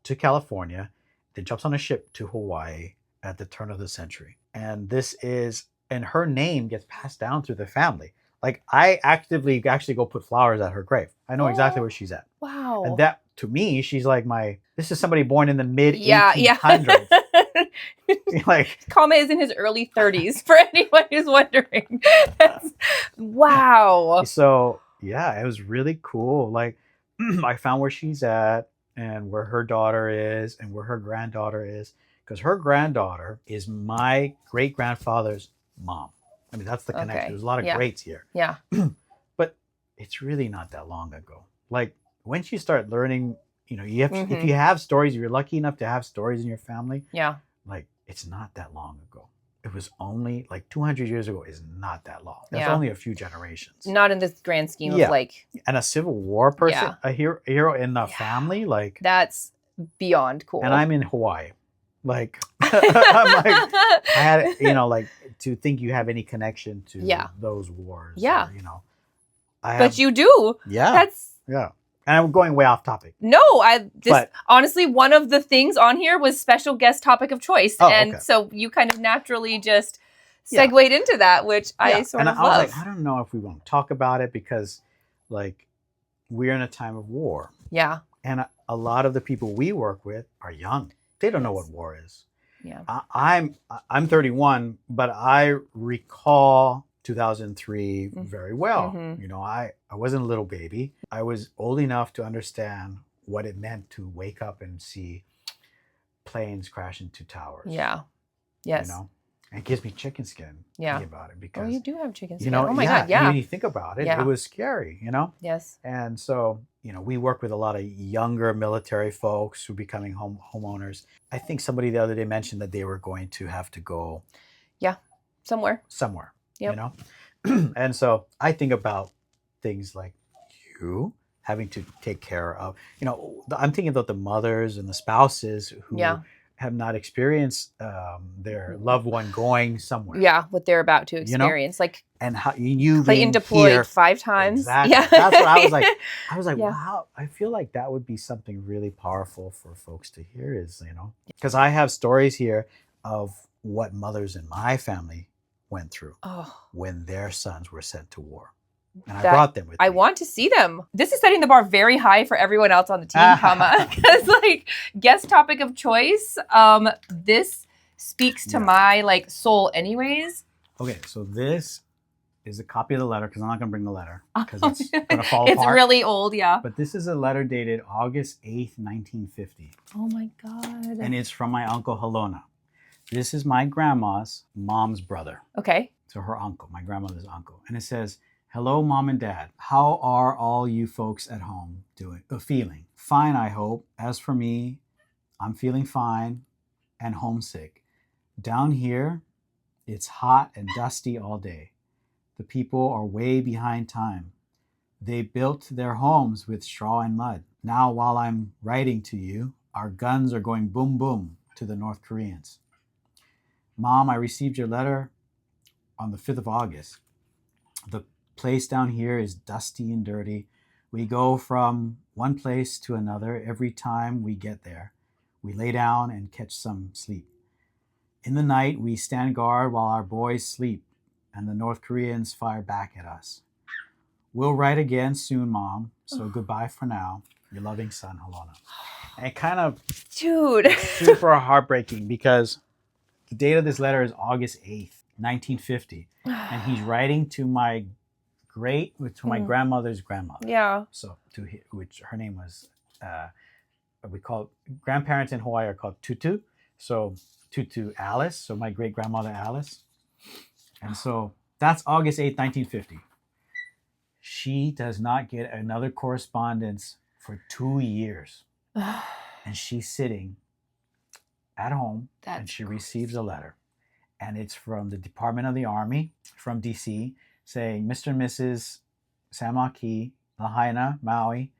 to California, then jumps on a ship to Hawaii at the turn of the century. And her name gets passed down through the family. Like, I actively actually go put flowers at her grave. I know exactly where she's at. Wow. And that, to me, she's like this is somebody born in the mid 1800s. Like, Kama is in his early 30s, for anyone who's wondering. Wow. So, yeah, it was really cool. Like, I found where she's at and where her daughter is and where her granddaughter is. because her granddaughter is my great grandfather's mom. I mean, that's the connection. Okay. There's a lot of Yeah. greats here. Yeah. But it's really not that long ago. Like once you start learning, you know, you have if you have stories, you're lucky enough to have stories in your family. Yeah. Like it's not that long ago. It was only like 200 years ago is not that long. That's Yeah. only a few generations. Not in this grand scheme of like. And a Civil War person, Yeah. a hero in the family, like that's beyond cool. And I'm in Hawaii. Like I'm like I had, you know, like to think you have any connection to those wars. Yeah. Or, you know. But you do. Yeah. That's And I'm going way off topic. No, honestly, one of the things on here was special guest topic of choice. So you kind of naturally just segued into that, which I sort of love. I was like, I don't know if we want to talk about it because like we're in a time of war. Yeah. And a lot of the people we work with are young. They don't know what war is. Yeah. I'm 31, but I recall 2003 very well. You know, I wasn't a little baby. I was old enough to understand what it meant to wake up and see planes crash into towers. Yeah. Yes. You know, and it gives me chicken skin thinking about it because you do have chicken skin. You know, oh my God, yeah. When you think about it, it was scary. You know. Yes. And so, you know, we work with a lot of younger military folks who are becoming homeowners. I think somebody the other day mentioned that they were going to have to go. Yeah. Somewhere. You know? And so I think about things like you having to take care of, you know, I'm thinking about the mothers and the spouses who have not experienced their loved one going somewhere. Yeah, what they're about to experience. You know? Like, and how you Clayton deployed 5 times. Exactly. Yeah. That's what I was like. I was like, wow, I feel like that would be something really powerful for folks to hear is, you know, because I have stories here of what mothers in my family went through when their sons were sent to war. And I brought them with me. I want to see them. This is setting the bar very high for everyone else on the team, because like guest topic of choice, this speaks to my like soul anyways. Okay, so this is a copy of the letter because I'm not going to bring the letter because it's going to fall apart. It's really old, But this is a letter dated August 8th, 1950. Oh my God. And it's from my uncle Halona. This is my grandma's mom's brother. Okay. So her uncle, my grandmother's uncle. And it says, hello, Mom and Dad. How are all you folks at home feeling? Fine, I hope. As for me, I'm feeling fine and homesick. Down here, it's hot and dusty all day. The people are way behind time. They built their homes with straw and mud. Now, while I'm writing to you, our guns are going boom, boom to the North Koreans. Mom, I received your letter on the 5th of August. The place down here is dusty and dirty. We go from one place to another every time we get there. We lay down and catch some sleep. In the night, we stand guard while our boys sleep and the North Koreans fire back at us. We'll write again soon, Mom. So goodbye for now. Your loving son, Halona. And it kind of super heartbreaking because the date of this letter is August 8th, 1950. And he's writing to my grandmother's grandmother. Yeah. So which her name was, we call grandparents in Hawaii are called Tutu. So Tutu Alice. So my great grandmother Alice. And so that's August 8th, 1950. She does not get another correspondence for 2 years. And she's sitting at home and she receives a letter. And it's from the Department of the Army from DC saying, Mr. and Mrs. Samaki, Lahaina, Maui,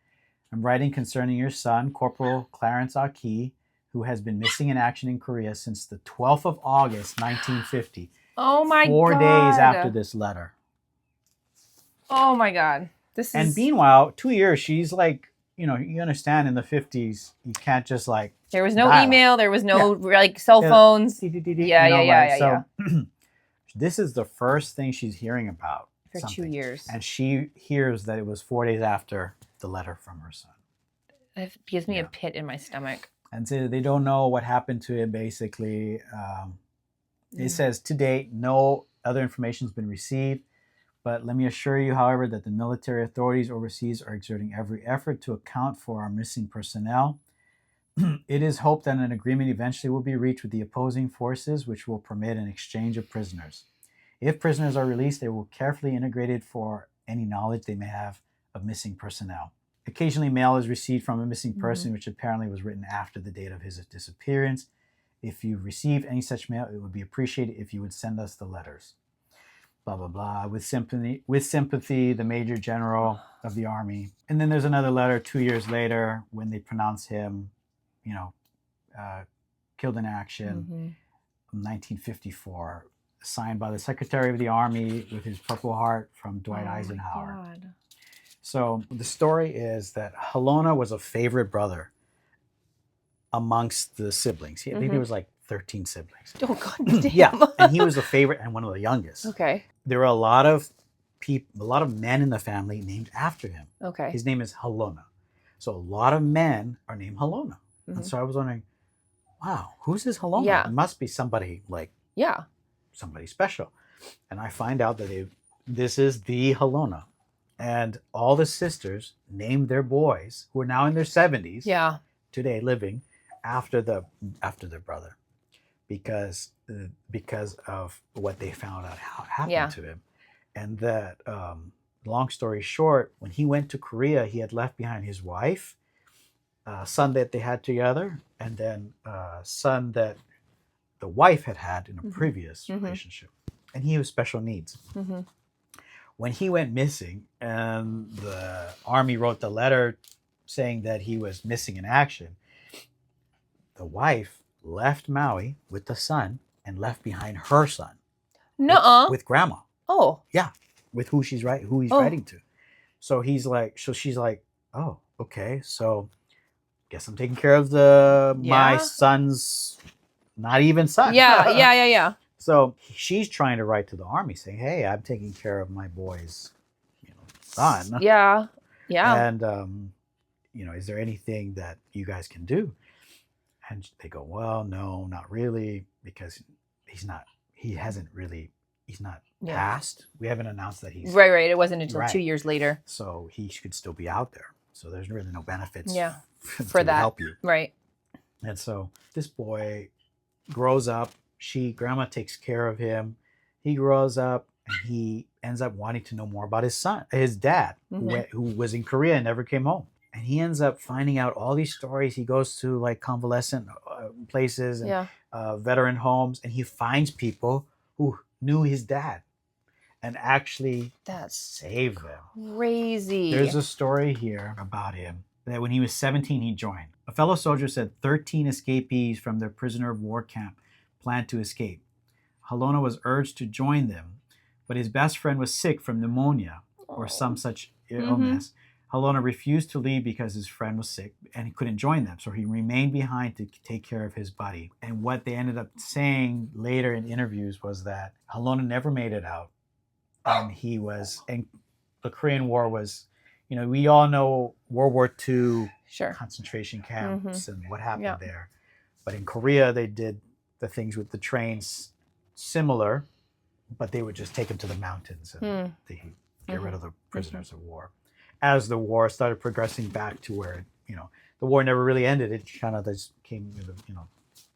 I'm writing concerning your son, Corporal Clarence Aki, who has been missing in action in Korea since the 12th of August, 1950. Oh my God. 4 days after this letter. Oh my God. And meanwhile, 2 years, she's like, you know, you understand in the 50s, you can't just like. There was no email. There was no like cell phones. So this is the first thing she's hearing about. For 2 years. And she hears that it was 4 days after the letter from her son. It gives me a pit in my stomach. And so they don't know what happened to him, basically. It says, to date, no other information has been received. But let me assure you, however, that the military authorities overseas are exerting every effort to account for our missing personnel. It is hoped that an agreement eventually will be reached with the opposing forces, which will permit an exchange of prisoners. If prisoners are released, they will carefully integrated for any knowledge they may have of missing personnel. Occasionally, mail is received from a missing person, which apparently was written after the date of his disappearance. If you received any such mail, it would be appreciated if you would send us the letters. Blah, blah, blah. With sympathy, the Major General of the Army. And then there's another letter 2 years later when they pronounce him, killed in action, 1954, signed by the Secretary of the Army with his Purple Heart from Dwight Eisenhower. God. So the story is that Halona was a favorite brother amongst the siblings. I think there was like 13 siblings. Oh, God damn. Yeah, and he was a favorite and one of the youngest. Okay. There were a lot of men in the family named after him. Okay. His name is Halona. So a lot of men are named Halona. And so I was wondering, wow, who's this Halona? Yeah. It must be somebody somebody special. And I find out that this is the Halona. And all the sisters named their boys, who are now in their 70s, today living, after their brother, because of what they found out happened to him. And that, long story short, when he went to Korea, he had left behind his wife, son that they had together, and then son that the wife had in a previous relationship. And he was special needs. When he went missing and the Army wrote the letter saying that he was missing in action, the wife left Maui with the son and left behind her son. With grandma. Oh. Yeah. With who he's writing to. So she's like, oh, okay. So guess I'm taking care of my son's not even son. Yeah. So she's trying to write to the Army saying, hey, I'm taking care of my boy's son. Yeah. And, is there anything that you guys can do? And they go, well, no, not really, because he's not passed. We haven't announced that he's... Right. It wasn't until 2 years later. So he could still be out there. So there's really no benefits for that. help you. Right. And so this boy grows up. Grandma takes care of him. He grows up and he ends up wanting to know more about his dad, who was in Korea and never came home. And he ends up finding out all these stories. He goes to like convalescent places and veteran homes, and he finds people who knew his dad and actually saved them. Crazy. There's a story here about him that when he was 17, he joined. A fellow soldier said 13 escapees from their prisoner of war camp planned to escape. Halona was urged to join them, but his best friend was sick from pneumonia or some such illness. Halona refused to leave because his friend was sick and he couldn't join them. So he remained behind to take care of his buddy. And what they ended up saying later in interviews was that Halona never made it out. And the Korean War was, we all know World War II concentration camps and what happened there. But in Korea, they did the things with the trains similar, but they would just take them to the mountains and they get rid of the prisoners of war. As the war started progressing back to where, the war never really ended. It kind of just came,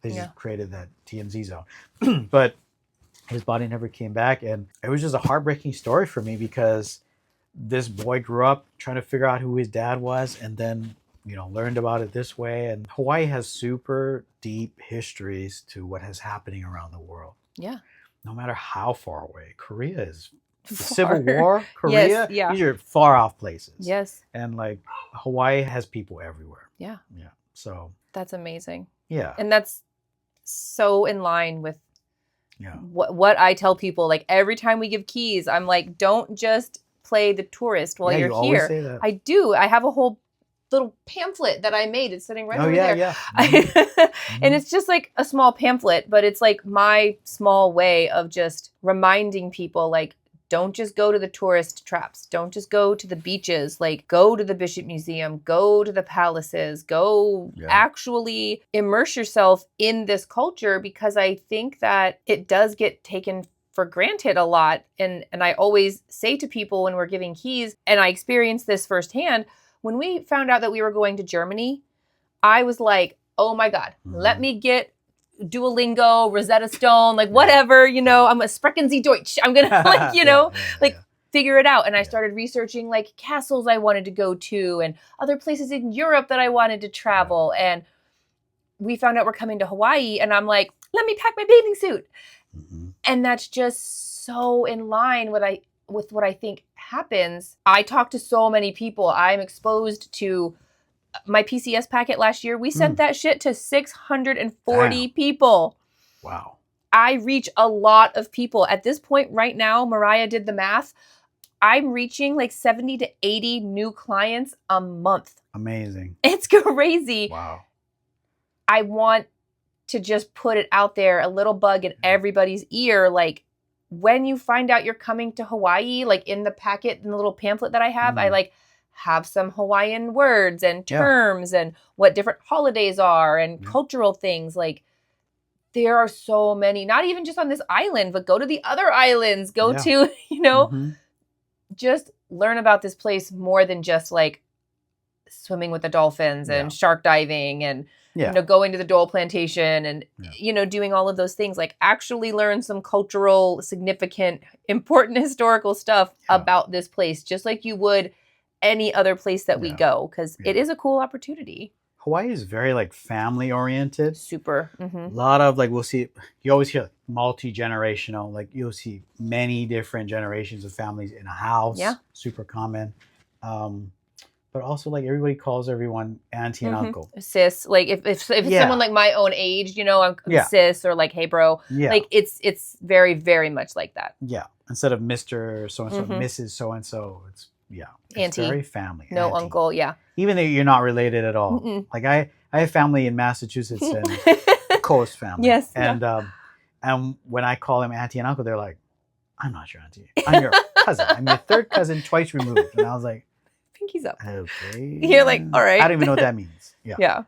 they just created that TMZ zone. But his body never came back. And it was just a heartbreaking story for me because this boy grew up trying to figure out who his dad was and then, learned about it this way. And Hawaii has super deep histories to what is happening around the world. Yeah. No matter how far away. Korea is... Civil War, Korea, these are far off places. Yes. And like Hawaii has people everywhere. Yeah. Yeah. So that's amazing. Yeah. And that's so in line with what I tell people. Like every time we give keys, I'm like, don't just play the tourist while you're always here. Say that. I do. I have a whole little pamphlet that I made. It's sitting right over there. Yeah. And it's just like a small pamphlet, but it's like my small way of just reminding people like, don't just go to the tourist traps. Don't just go to the beaches. Like, go to the Bishop Museum. Go to the palaces. Go actually immerse yourself in this culture, because I think that it does get taken for granted a lot. And I always say to people when we're giving keys, and I experienced this firsthand, when we found out that we were going to Germany, I was like, oh my God, let me get Duolingo, Rosetta Stone, like whatever, you know, I'm a Sprechen Sie Deutsch. I'm going to like, you know, figure it out. And I started researching like castles I wanted to go to and other places in Europe that I wanted to travel. And we found out we're coming to Hawaii and I'm like, let me pack my bathing suit. And that's just so in line with what I think happens. I talk to so many people. I'm exposed to my PCS packet last year. We sent that shit to 640 people. Wow. I reach a lot of people. At this point right now, Mariah did the math. I'm reaching like 70 to 80 new clients a month. Amazing. It's crazy. Wow. I want to just put it out there, a little bug in everybody's ear. Like when you find out you're coming to Hawaii, like in the packet, in the little pamphlet that I have, I like have some Hawaiian words and terms and what different holidays are and cultural things. Like there are so many, not even just on this island, but go to the other islands, go to, you know, just learn about this place more than just like swimming with the dolphins and shark diving and, you know, going to the Dole plantation and, you know, doing all of those things. Like actually learn some cultural, significant, important historical stuff about this place, just like you would any other place that we go, because it is a cool opportunity. Hawaii is very like family oriented. Super. A lot of like, we'll see, you always hear like, multi-generational, like you'll see many different generations of families in a house. Super common. But also like everybody calls everyone auntie and uncle. Sis. Like if it's someone like my own age, you know, I'm sis or like, hey bro. Like it's very, very much like that. Yeah. Instead of Mr. So-and-so, Mrs. So-and-so, it's auntie. Very family. No auntie. Uncle. Yeah. Even though you're not related at all. Like I have family in Massachusetts and Coast family. Yes. And when I call them auntie and uncle, they're like, I'm not your auntie. I'm your cousin. I'm your third cousin twice removed. And I was like, pinkies up. Okay. You're like, all right. I don't even know what that means. Yeah.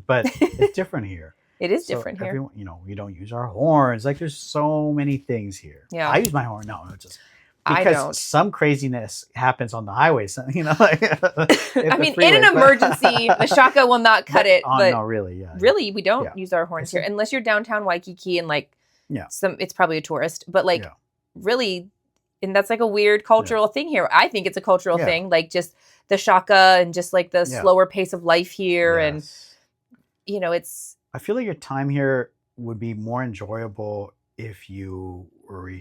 But it's different here. It is different here. Everyone, you know, we don't use our horns. Like there's so many things here. Yeah. I use my horn. No, just because I don't. Some craziness happens on the highway. So, you know, like I mean, in an emergency, the shaka will not cut it. But no, really, really, we don't use our horns here unless you're downtown Waikiki and like it's probably a tourist. But like really, and that's like a weird cultural thing here. I think it's a cultural thing, like just the shaka and just like the slower pace of life here. And, you know, it's... I feel like your time here would be more enjoyable if you were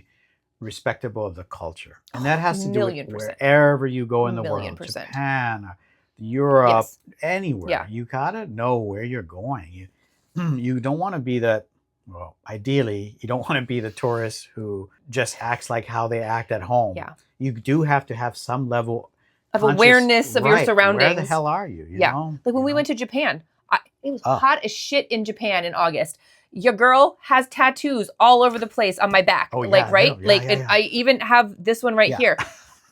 respectable of the culture. And that has to do with wherever you go in the world. Japan, Europe, anywhere. You gotta know where you're going. You don't want to be that... Well, ideally, you don't want to be the tourist who just acts like how they act at home. Yeah. You do have to have some level of awareness of your surroundings. Where the hell are you? You know? Like when we went to Japan, it was hot as shit in Japan in August. Your girl has tattoos all over the place on my back. And I even have this one right here.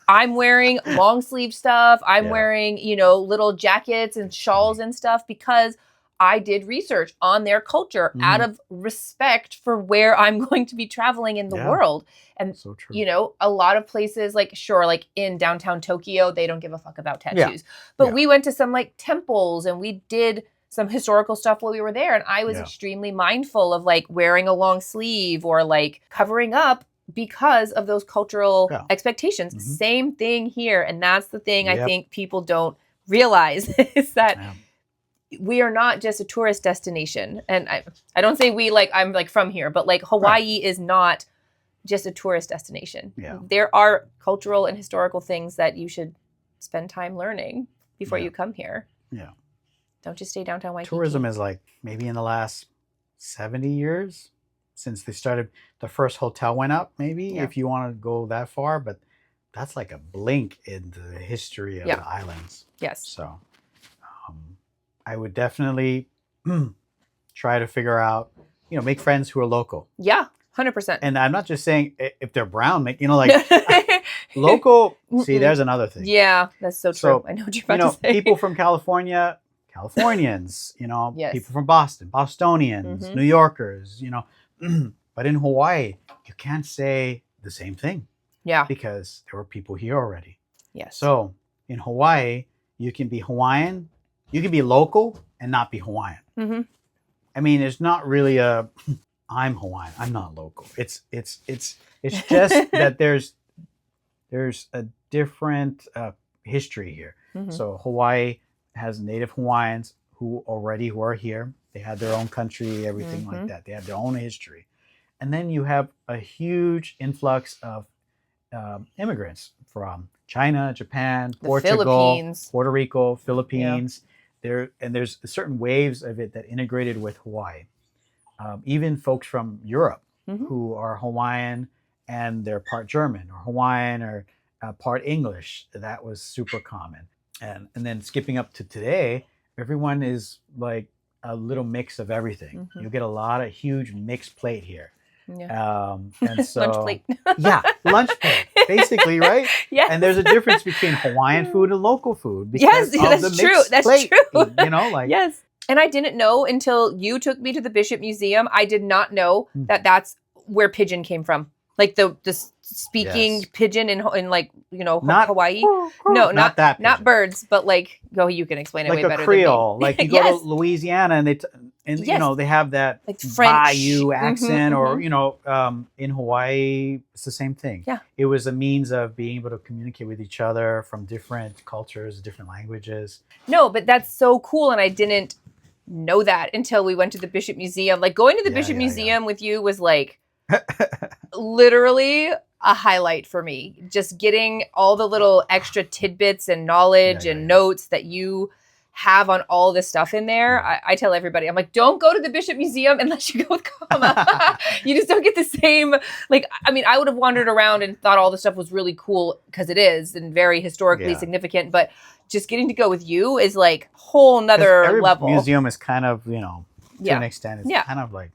I'm wearing long sleeve stuff. I'm wearing, you know, little jackets and shawls and stuff because I did research on their culture out of respect for where I'm going to be traveling in the world. And, you know, a lot of places like, sure, like in downtown Tokyo, they don't give a fuck about tattoos. But we went to some like temples and we did some historical stuff while we were there. And I was extremely mindful of like wearing a long sleeve or like covering up because of those cultural expectations. Same thing here. And that's the thing I think people don't realize is that we are not just a tourist destination. And I don't say we like, I'm like from here, but like Hawaii is not just a tourist destination. There are cultural and historical things that you should spend time learning before you come here. Don't just stay downtown Waikiki. Tourism is like maybe in the last 70 years since they started, the first hotel went up maybe if you want to go that far, but that's like a blink in the history of the islands. So I would definitely try to figure out, you know, make friends who are local. 100%. And I'm not just saying if they're brown, make, you know, like local. See, there's another thing. That's so true. I know what you're about to say. People from California, Californians, you know, people from Boston, Bostonians, New Yorkers, you know, but in Hawaii, you can't say the same thing. Because there were people here already. So in Hawaii, you can be Hawaiian you can be local and not be Hawaiian. Mm-hmm. I mean, it's not really a I'm Hawaiian. I'm not local. It's just that there's a different history here. Mm-hmm. So Hawaii has native Hawaiians who are here. They had their own country, everything like that. They have their own history. And then you have a huge influx of immigrants from China, Japan, Portugal, Puerto Rico, Philippines. There's certain waves of it that integrated with Hawaii. Even folks from Europe who are Hawaiian and they're part German or Hawaiian or part English. That was super common. And then skipping up to today, everyone is like a little mix of everything. You get a lot of huge mixed plate here. Yeah. And so lunch plate. Lunch plate, basically, right? Yes. And there's a difference between Hawaiian food and local food. Yes, that's true. That's true. You know, like yes. And I didn't know until you took me to the Bishop Museum. I did not know that that's where pigeon came from. Like the speaking pigeon in like, you know, not Hawaii. No, not that pigeon. Not birds, but like, you can explain it like way better Creole. than me. Like you go to Louisiana and you know, they have that like French bayou accent or, you know, in Hawaii, it's the same thing. Yeah. It was a means of being able to communicate with each other from different cultures, different languages. No, but that's so cool. And I didn't know that until we went to the Bishop Museum. Like going to the Bishop Museum with you was like literally a highlight for me. Just getting all the little extra tidbits and knowledge and notes that you have on all this stuff in there. I tell everybody, I'm like, don't go to the Bishop Museum unless you go with Kama. You just don't get the same, like, I mean, I would have wandered around and thought all the stuff was really cool because it is and very historically significant, but just getting to go with you is like whole nother level. Museum is kind of, you know, to an extent, it's kind of like,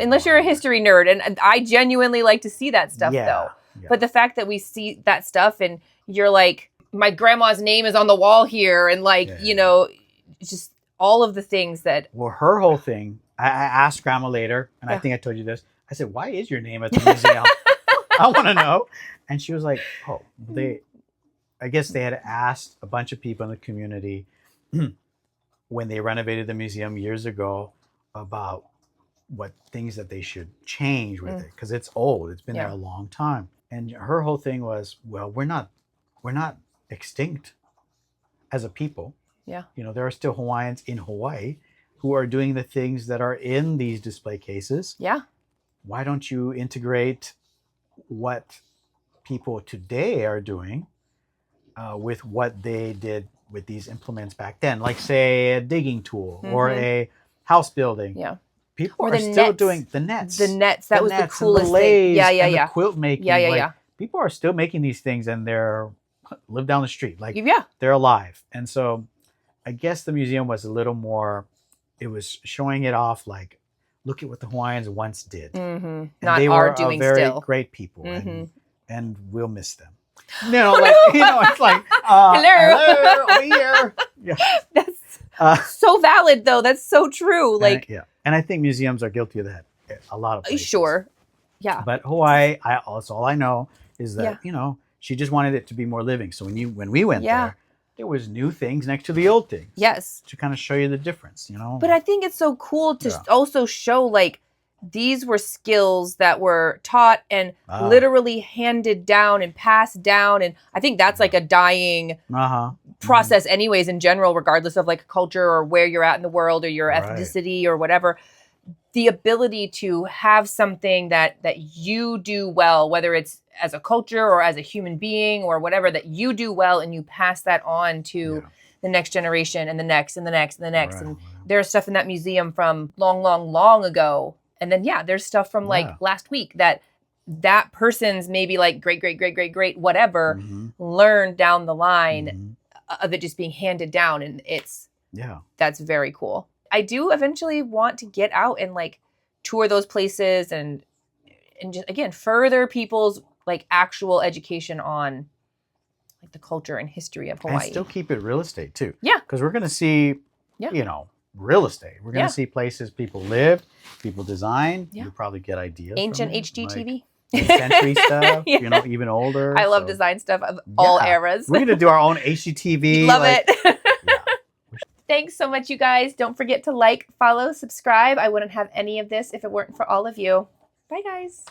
unless you're a history nerd. And I genuinely like to see that stuff though. Yeah. But the fact that we see that stuff and you're like, my grandma's name is on the wall here. And like, you know, just all of the things that. Well, her whole thing, I asked grandma later, and I think I told you this. I said, why is your name at the museum? I want to know. And she was like, I guess they had asked a bunch of people in the community when they renovated the museum years ago about what things that they should change with it, because it's old. It's been there a long time. And her whole thing was, well, we're not extinct as a people. Yeah. You know, there are still Hawaiians in Hawaii who are doing the things that are in these display cases. Yeah. Why don't you integrate what people today are doing with what they did with these implements back then? Like, say, a digging tool or a house building. Yeah. People are still doing the nets. The nets. That was the coolest thing. Yeah. The quilt making. Yeah. People are still making these things and they're live down the street. Like, they're alive. And so I guess the museum was a little more, it was showing it off like, look at what the Hawaiians once did. And not they are were doing very still. Great people. And we'll miss them. You know, like, you know, it's like, hello, over here. Yeah. That's so valid, though. That's so true. Like, and I think museums are guilty of that. A lot of places. Sure. Yeah. But Hawaii, that's all I know is that, you know, she just wanted it to be more living. So when we went there was new things next to the old things. Yes. To kind of show you the difference, you know. But I think it's so cool to also show like these were skills that were taught and literally handed down and passed down. And I think that's like a dying process anyways in general, regardless of like culture or where you're at in the world or your ethnicity or whatever. The ability to have something that you do well, whether it's as a culture or as a human being or whatever, that you do well and you pass that on to the next generation and the next and the next and the next. And there's stuff in that museum from long, long, long ago. And then, there's stuff from like last week that person's maybe like great, whatever, learned down the line of it just being handed down. And that's very cool. I do eventually want to get out and like tour those places and just, again, further people's like actual education on like the culture and history of Hawaii. And still keep it real estate too. Yeah. Because we're going to see, you know, real estate. We're going to see places people lived, people designed. You probably get ideas. Ancient HGTV. Like, century stuff, you know, even older. I love design stuff of all eras. We're going to do our own HGTV. Love it. Thanks so much, you guys. Don't forget to like, follow, subscribe. I wouldn't have any of this if it weren't for all of you. Bye, guys.